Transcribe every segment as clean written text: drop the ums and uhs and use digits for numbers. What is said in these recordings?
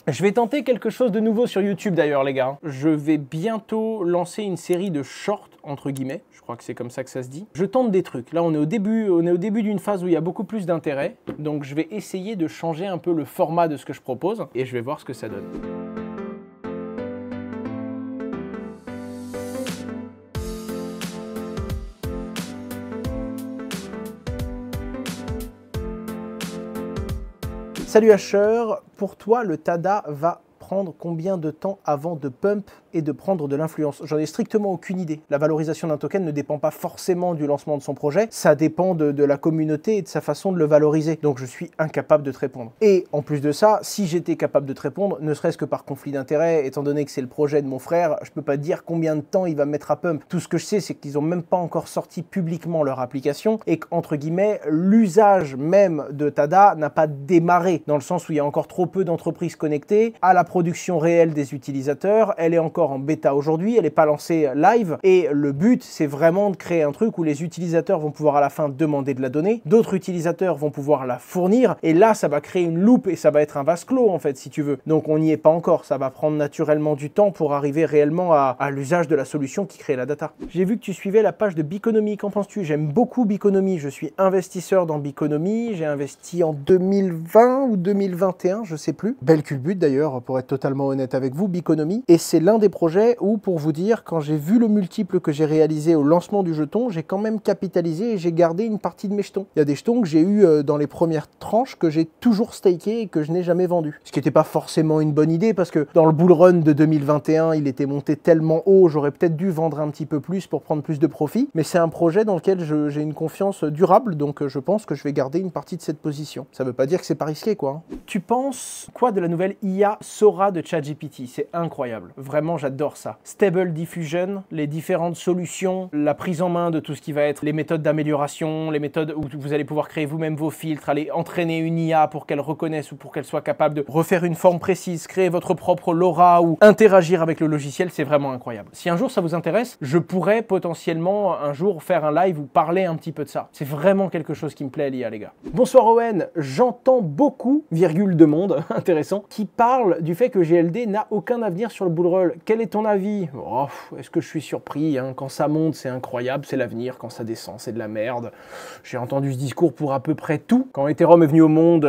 Je vais tenter quelque chose de nouveau sur YouTube d'ailleurs les gars. Je vais bientôt lancer une série de shorts entre guillemets. Je crois que c'est comme ça que ça se dit. Je tente des trucs. Là on est au début d'une phase où il y a beaucoup plus d'intérêt. Donc je vais essayer de changer un peu le format de ce que je propose et je vais voir ce que ça donne. Salut Asher, pour toi le TADA va prendre combien de temps avant de pump et de prendre de l'influence? J'en ai strictement aucune idée. La valorisation d'un token ne dépend pas forcément du lancement de son projet, ça dépend de la communauté et de sa façon de le valoriser. Donc je suis incapable de te répondre. Et en plus de ça, si j'étais capable de te répondre, ne serait-ce que par conflit d'intérêts, étant donné que c'est le projet de mon frère, je peux pas te dire combien de temps il va mettre à pump. Tout ce que je sais, c'est qu'ils ont même pas encore sorti publiquement leur application et qu'entre guillemets, l'usage même de TADA n'a pas démarré, dans le sens où il y a encore trop peu d'entreprises connectées à la production réelle des utilisateurs. Elle est encore en bêta aujourd'hui, elle n'est pas lancée live et le but c'est vraiment de créer un truc où les utilisateurs vont pouvoir à la fin demander de la donnée, d'autres utilisateurs vont pouvoir la fournir et là ça va créer une loupe et ça va être un vase clos en fait si tu veux. Donc on n'y est pas encore, ça va prendre naturellement du temps pour arriver réellement à l'usage de la solution qui crée la data. J'ai vu que tu suivais la page de Biconomy, qu'en penses-tu? J'aime beaucoup Biconomy, je suis investisseur dans Biconomy, j'ai investi en 2020 ou 2021, je sais plus. Belle culbute d'ailleurs pour être totalement honnête avec vous, Biconomy, et c'est l'un des projets où, pour vous dire, quand j'ai vu le multiple que j'ai réalisé au lancement du jeton, j'ai quand même capitalisé et j'ai gardé une partie de mes jetons. Il y a des jetons que j'ai eu dans les premières tranches que j'ai toujours staké et que je n'ai jamais vendu. Ce qui n'était pas forcément une bonne idée parce que dans le bull run de 2021, il était monté tellement haut, j'aurais peut-être dû vendre un petit peu plus pour prendre plus de profit, mais c'est un projet dans lequel j'ai une confiance durable, donc je pense que je vais garder une partie de cette position. Ça veut pas dire que c'est pas risqué quoi. Tu penses quoi de la nouvelle IA Sora de ChatGPT? C'est incroyable. Vraiment, j'adore ça. Stable Diffusion, les différentes solutions, la prise en main de tout ce qui va être les méthodes d'amélioration, les méthodes où vous allez pouvoir créer vous-même vos filtres, aller entraîner une IA pour qu'elle reconnaisse ou pour qu'elle soit capable de refaire une forme précise, créer votre propre LoRa ou interagir avec le logiciel, c'est vraiment incroyable. Si un jour ça vous intéresse, je pourrais potentiellement un jour faire un live ou parler un petit peu de ça. C'est vraiment quelque chose qui me plaît l'IA les gars. Bonsoir Owen, j'entends beaucoup, virgule de monde, intéressant, qui parle du fait que GLD n'a aucun avenir sur le bull run. Quel est ton avis? Oh, est-ce que je suis surpris hein? Quand ça monte, c'est incroyable, c'est l'avenir. Quand ça descend, c'est de la merde. J'ai entendu ce discours pour à peu près tout. Quand Ethereum est venu au monde,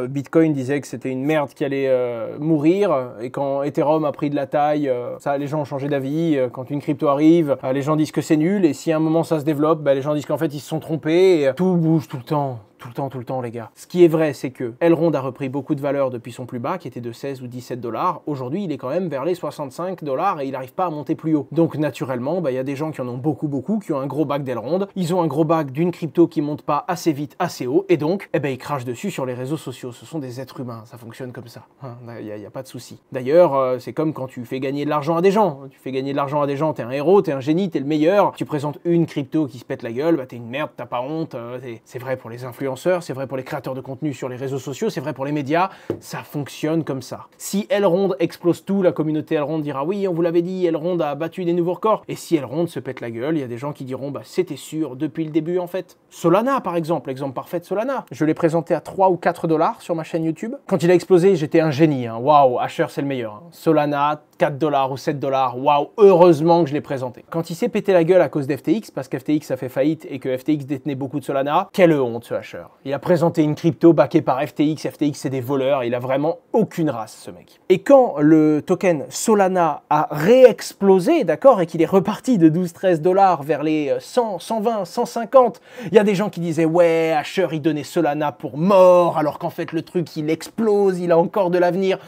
Bitcoin disait que c'était une merde qui allait mourir. Et quand Ethereum a pris de la taille, ça, les gens ont changé d'avis. Quand une crypto arrive, les gens disent que c'est nul. Et si à un moment ça se développe, les gens disent qu'en fait ils se sont trompés. Et tout bouge tout le temps. Tout le temps, les gars. Ce qui est vrai, c'est que Elrond a repris beaucoup de valeur depuis son plus bas, qui était de 16 ou 17 $. Aujourd'hui, il est quand même vers les 65 $ et il n'arrive pas à monter plus haut. Donc, naturellement, il y a des gens qui en ont beaucoup, qui ont un gros bac d'Elrond. Ils ont un gros bac d'une crypto qui monte pas assez vite, assez haut. Et donc, ils crachent dessus sur les réseaux sociaux. Ce sont des êtres humains. Ça fonctionne comme ça. Il n'y a pas de souci. D'ailleurs, c'est comme quand tu fais gagner de l'argent à des gens. Tu fais gagner de l'argent à des gens, t'es un héros, t'es un génie, t'es le meilleur. Tu présentes une crypto qui se pète la gueule, t'es une merde, t'as pas honte. C'est vrai pour les influenceurs. C'est vrai pour les créateurs de contenu sur les réseaux sociaux, c'est vrai pour les médias, ça fonctionne comme ça. Si Elrond explose tout, la communauté Elrond dira oui, on vous l'avait dit, Elrond a battu des nouveaux records. Et si Elrond se pète la gueule, il y a des gens qui diront c'était sûr depuis le début en fait. Solana par exemple, l'exemple parfait de Solana. Je l'ai présenté à 3 ou 4 $ sur ma chaîne YouTube. Quand il a explosé, j'étais un génie. Waouh, Asher c'est le meilleur. Solana, 4 $ ou 7 $, waouh, heureusement que je l'ai présenté. Quand il s'est pété la gueule à cause d'FTX, parce qu'FTX a fait faillite et que FTX détenait beaucoup de Solana, quelle honte ce Asher. Il a présenté une crypto backée par FTX, FTX c'est des voleurs, il a vraiment aucune race ce mec. Et quand le token Solana a réexplosé, d'accord, et qu'il est reparti de 12-13 $ vers les 100, 120, 150, il y a des gens qui disaient ouais, Asher il donnait Solana pour mort, alors qu'en fait le truc il explose, il a encore de l'avenir.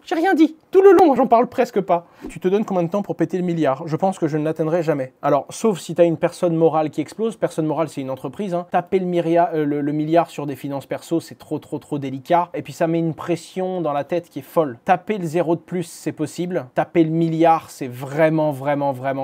J'ai rien dit, tout le long j'en parle presque pas. Tu te donnes combien de temps pour péter le milliard? Je pense que je ne l'atteindrai jamais. Alors, sauf si tu as une personne morale qui explose, personne morale c'est une entreprise, hein. Taper le milliard sur des finances perso, c'est trop délicat. Et puis ça met une pression dans la tête qui est folle. Taper le 0 de plus, c'est possible. Taper le milliard, c'est vraiment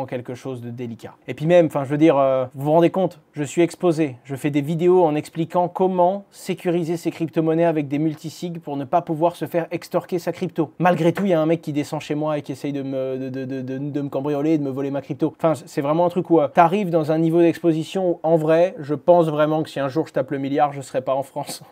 quelque chose de délicat. Et puis même, je veux dire, vous vous rendez compte, je suis exposé. Je fais des vidéos en expliquant comment sécuriser ses crypto-monnaies avec des multisigs pour ne pas pouvoir se faire extorquer sa crypto. Malgré tout, il y a un mec qui descend chez moi et qui essaye de me cambrioler, de me voler ma crypto. C'est vraiment un truc où tu arrives dans un niveau d'exposition où, en vrai, je pense vraiment que si un jour je tape le milliard, je serai pas en France.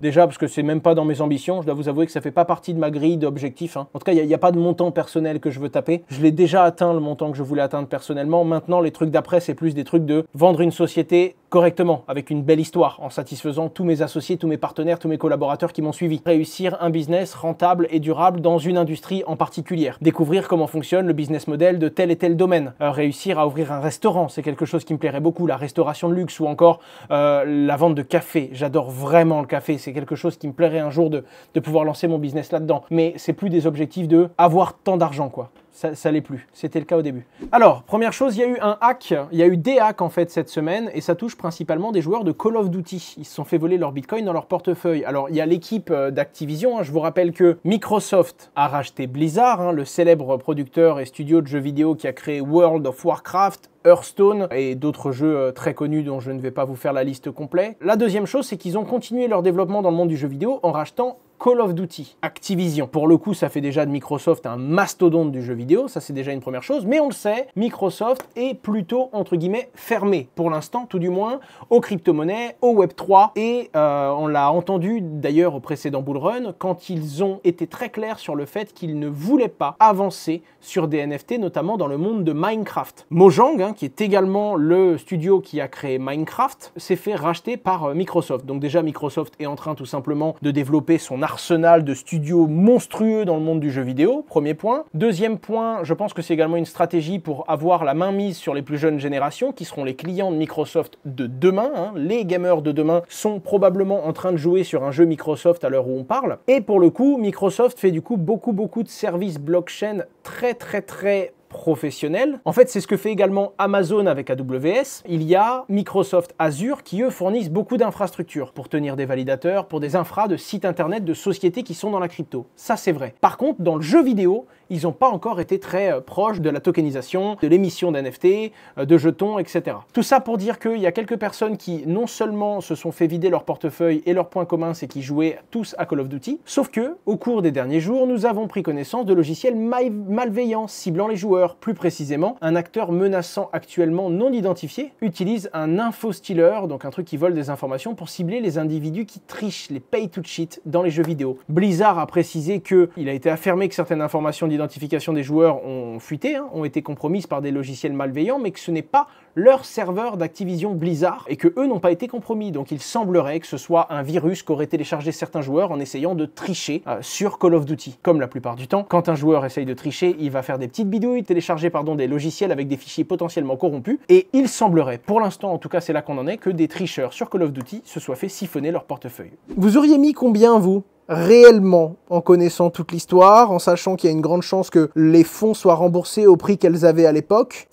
Déjà parce que c'est même pas dans mes ambitions, je dois vous avouer que ça fait pas partie de ma grille d'objectifs. Hein. En tout cas, il n'y a pas de montant personnel que je veux taper. Je l'ai déjà atteint, le montant que je voulais atteindre personnellement. Maintenant, les trucs d'après, c'est plus des trucs de vendre une société correctement, avec une belle histoire, en satisfaisant tous mes associés, tous mes partenaires, tous mes collaborateurs qui m'ont suivi. Réussir un business rentable et durable dans une industrie en particulier. Découvrir comment fonctionne le business model de tel et tel domaine. Réussir à ouvrir un restaurant, c'est quelque chose qui me plairait beaucoup. La restauration de luxe ou encore la vente de café. J'adore vraiment le café. C'est quelque chose qui me plairait un jour de pouvoir lancer mon business là-dedans. Mais c'est plus des objectifs de avoir tant d'argent, quoi. Ça l'est plus. C'était le cas au début. Alors, première chose, il y a eu un hack. Il y a eu des hacks en fait cette semaine et ça touche principalement des joueurs de Call of Duty. Ils se sont fait voler leur Bitcoin dans leur portefeuille. Alors, il y a l'équipe d'Activision. Hein. Je vous rappelle que Microsoft a racheté Blizzard, hein, le célèbre producteur et studio de jeux vidéo qui a créé World of Warcraft, Hearthstone et d'autres jeux très connus dont je ne vais pas vous faire la liste complète. La deuxième chose, c'est qu'ils ont continué leur développement dans le monde du jeu vidéo en rachetant Call of Duty, Activision. Pour le coup, ça fait déjà de Microsoft un mastodonte du jeu vidéo, ça c'est déjà une première chose, mais on le sait, Microsoft est plutôt, entre guillemets, fermé, pour l'instant, tout du moins, aux crypto-monnaies, au Web3, et on l'a entendu d'ailleurs au précédent Bull Run, quand ils ont été très clairs sur le fait qu'ils ne voulaient pas avancer sur des NFT, notamment dans le monde de Minecraft. Mojang, hein, qui est également le studio qui a créé Minecraft, s'est fait racheter par Microsoft. Donc déjà, Microsoft est en train tout simplement de développer son arsenal de studios monstrueux dans le monde du jeu vidéo, premier point. Deuxième point, je pense que c'est également une stratégie pour avoir la main mise sur les plus jeunes générations, qui seront les clients de Microsoft de demain. Hein. Les gamers de demain sont probablement en train de jouer sur un jeu Microsoft à l'heure où on parle. Et pour le coup, Microsoft fait du coup beaucoup de services blockchain très professionnel. En fait, c'est ce que fait également Amazon avec AWS. Il y a Microsoft Azure qui, eux, fournissent beaucoup d'infrastructures pour tenir des validateurs, pour des infras de sites internet de sociétés qui sont dans la crypto. Ça, c'est vrai. Par contre, dans le jeu vidéo, ils n'ont pas encore été très proches de la tokenisation, de l'émission d'NFT, de jetons, etc. Tout ça pour dire qu'il y a quelques personnes qui non seulement se sont fait vider leur portefeuille et leur point commun, c'est qu'ils jouaient tous à Call of Duty, sauf que, au cours des derniers jours, nous avons pris connaissance de logiciels malveillants ciblant les joueurs. Plus précisément, un acteur menaçant actuellement non identifié utilise un info-stealer, donc un truc qui vole des informations pour cibler les individus qui trichent, les pay to cheat dans les jeux vidéo. Blizzard a précisé qu'il a été affirmé que certaines informations d'identification des joueurs ont fuité, hein, ont été compromises par des logiciels malveillants, mais que ce n'est pas leur serveur d'Activision Blizzard et que eux n'ont pas été compromis. Donc il semblerait que ce soit un virus qu'auraient téléchargé certains joueurs en essayant de tricher sur Call of Duty. Comme la plupart du temps, quand un joueur essaye de tricher, il va faire des petites bidouilles, télécharger des logiciels avec des fichiers potentiellement corrompus, et il semblerait, pour l'instant en tout cas c'est là qu'on en est, que des tricheurs sur Call of Duty se soient fait siphonner leur portefeuille. Vous auriez mis combien, vous, réellement, en connaissant toute l'histoire, en sachant qu'il y a une grande chance que les fonds soient remboursés au prix qu'elles avaient à l'époque?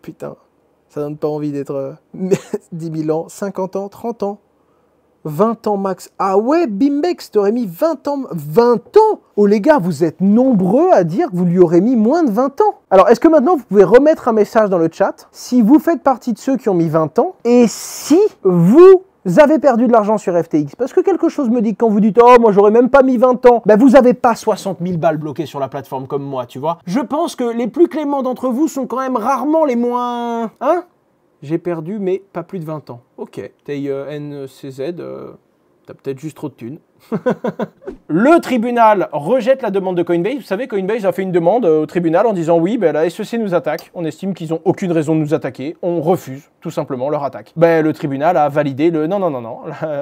Putain, ça donne pas envie d'être 10 000 ans, 50 ans, 30 ans, 20 ans max. Ah ouais, Bimbex, t'aurais mis 20 ans. 20 ans? Oh les gars, vous êtes nombreux à dire que vous lui aurez mis moins de 20 ans. Alors, est-ce que maintenant vous pouvez remettre un message dans le chat si vous faites partie de ceux qui ont mis 20 ans et si vous avez perdu de l'argent sur FTX? Parce que quelque chose me dit que quand vous dites « Oh, moi j'aurais même pas mis 20 ans », ben vous n'avez pas 60 000 balles bloquées sur la plateforme comme moi, tu vois. Je pense que les plus cléments d'entre vous sont quand même rarement les moins... Hein? J'ai perdu, mais pas plus de 20 ans. Ok. TINCZ, t'as peut-être juste trop de thunes. Le tribunal rejette la demande de Coinbase. Vous savez, Coinbase a fait une demande au tribunal en disant oui, ben, la SEC nous attaque. On estime qu'ils n'ont aucune raison de nous attaquer. On refuse tout simplement leur attaque. Ben, le tribunal a validé le non.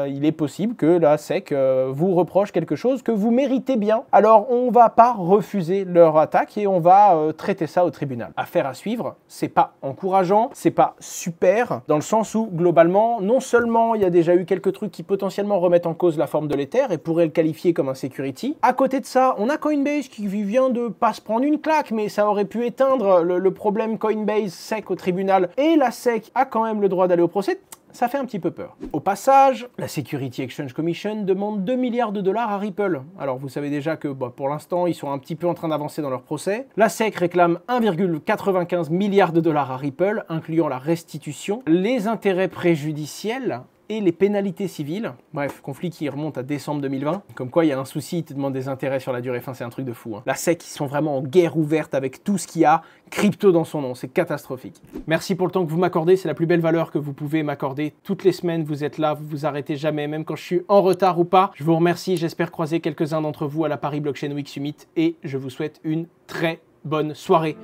Il est possible que la SEC vous reproche quelque chose que vous méritez bien. Alors, on va pas refuser leur attaque et on va traiter ça au tribunal. Affaire à suivre. C'est pas encourageant, c'est pas super, dans le sens où, globalement, non seulement il y a déjà eu quelques trucs qui potentiellement remettent en cause la forme de l'Ether et pourrait le qualifier comme un security. À côté de ça, on a Coinbase qui vient de pas se prendre une claque, mais ça aurait pu éteindre le problème Coinbase SEC au tribunal. Et la SEC a quand même le droit d'aller au procès. Ça fait un petit peu peur. Au passage, la Security Exchange Commission demande 2 milliards de dollars à Ripple. Alors vous savez déjà que pour l'instant, ils sont un petit peu en train d'avancer dans leur procès. La SEC réclame 1,95 milliard de dollars à Ripple, incluant la restitution, les intérêts préjudiciels et les pénalités civiles. Bref, conflit qui remonte à décembre 2020. Comme quoi, il y a un souci, ils te demandent des intérêts sur la durée. Enfin, c'est un truc de fou. Hein. La SEC, ils sont vraiment en guerre ouverte avec tout ce qu'il y a crypto dans son nom. C'est catastrophique. Merci pour le temps que vous m'accordez. C'est la plus belle valeur que vous pouvez m'accorder. Toutes les semaines, vous êtes là, vous vous arrêtez jamais, même quand je suis en retard ou pas. Je vous remercie. J'espère croiser quelques-uns d'entre vous à la Paris Blockchain Week Summit et je vous souhaite une très bonne soirée.